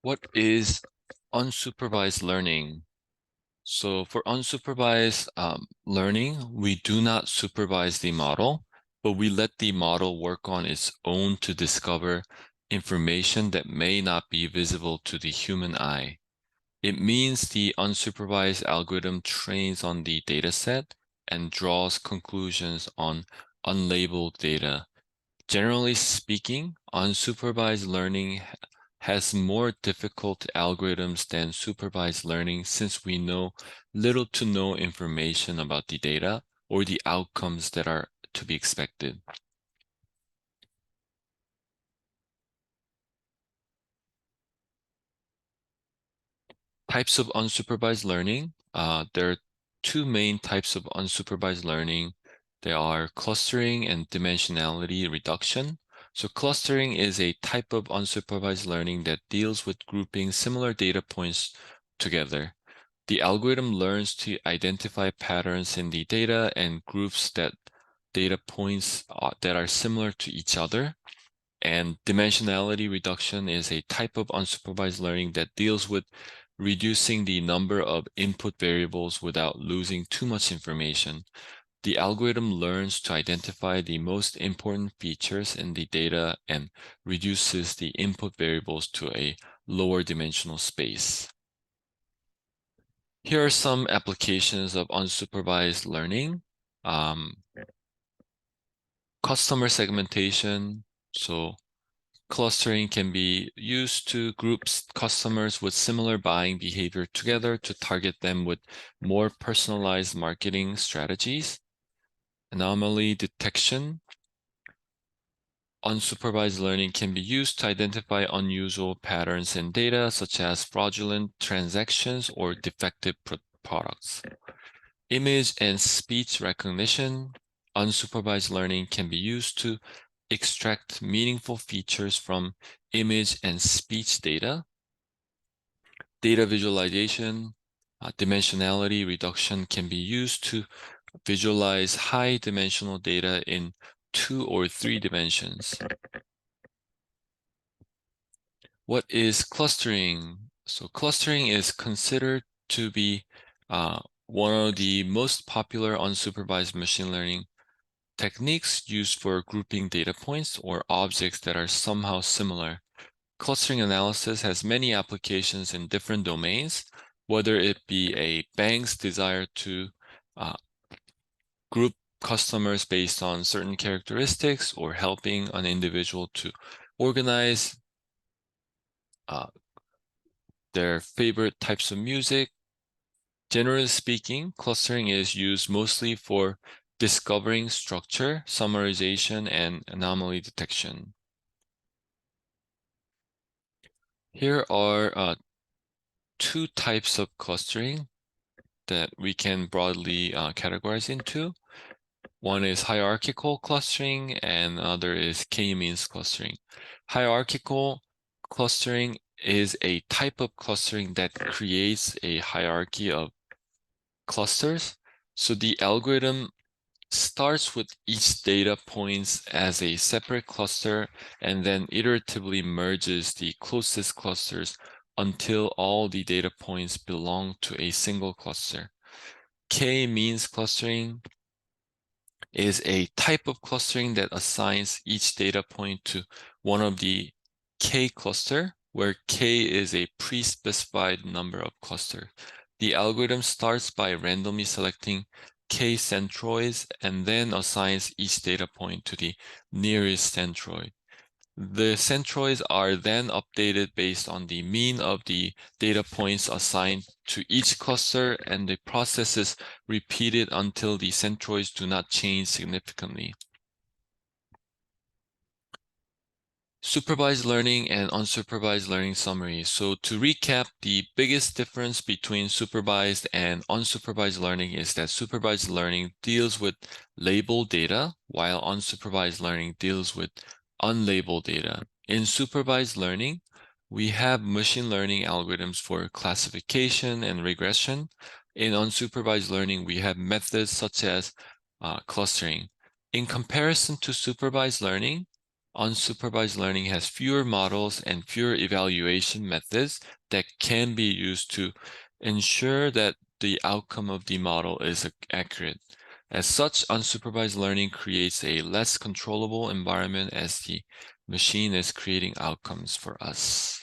What is unsupervised learning? So for unsupervised learning, we do not supervise the model, but we let the model work on its own to discover information that may not be visible to the human eye. It means the unsupervised algorithm trains on the dataset and draws conclusions on unlabeled data. Generally speaking, unsupervised learning has more difficult algorithms than supervised learning since we know little to no information about the data or the outcomes that are to be expected. Types of unsupervised learning. There are two main types of unsupervised learning. They are clustering and dimensionality reduction. So clustering is a type of unsupervised learning that deals with grouping similar data points together. The algorithm learns to identify patterns in the data and groups that data points that are similar to each other. And dimensionality reduction is a type of unsupervised learning that deals with reducing the number of input variables without losing too much information. The algorithm learns to identify the most important features in the data and reduces the input variables to a lower dimensional space. Here are some applications of unsupervised learning. Customer segmentation. So clustering can be used to group customers with similar buying behavior together to target them with more personalized marketing strategies. Anomaly detection. Unsupervised learning can be used to identify unusual patterns in data, such as fraudulent transactions or defective products. Image and speech recognition. Unsupervised learning can be used to extract meaningful features from image and speech data. Data visualization, dimensionality reduction can be used to visualize high dimensional data in 2 or 3 dimensions. What is clustering? So clustering is considered to be one of the most popular unsupervised machine learning techniques used for grouping data points or objects that are somehow similar. Clustering analysis has many applications in different domains, whether it be a bank's desire to uh, group customers based on certain characteristics or helping an individual to organize uh, their favorite types of music. Generally speaking, clustering is used mostly for discovering structure, summarization, and anomaly detection. Here are two types of clustering that we can broadly categorize into. One is hierarchical clustering and another is k-means clustering. Hierarchical clustering is a type of clustering that creates a hierarchy of clusters. So the algorithm starts with each data points as a separate cluster and then iteratively merges the closest clusters until all the data points belong to a single cluster. K-means clustering is a type of clustering that assigns each data point to one of the K cluster, where K is a pre-specified number of clusters. The algorithm starts by randomly selecting K centroids and then assigns each data point to the nearest centroid. The centroids are then updated based on the mean of the data points assigned to each cluster, and the process is repeated until the centroids do not change significantly. Supervised learning and unsupervised learning summary. So to recap, the biggest difference between supervised and unsupervised learning is that supervised learning deals with labeled data, while unsupervised learning deals with unlabeled data. In supervised learning, we have machine learning algorithms for classification and regression. In unsupervised learning, we have methods such as clustering. In comparison to supervised learning, Unsupervised learning has fewer models and fewer evaluation methods that can be used to ensure that the outcome of the model is accurate. As such, unsupervised learning creates a less controllable environment as the machine is creating outcomes for us.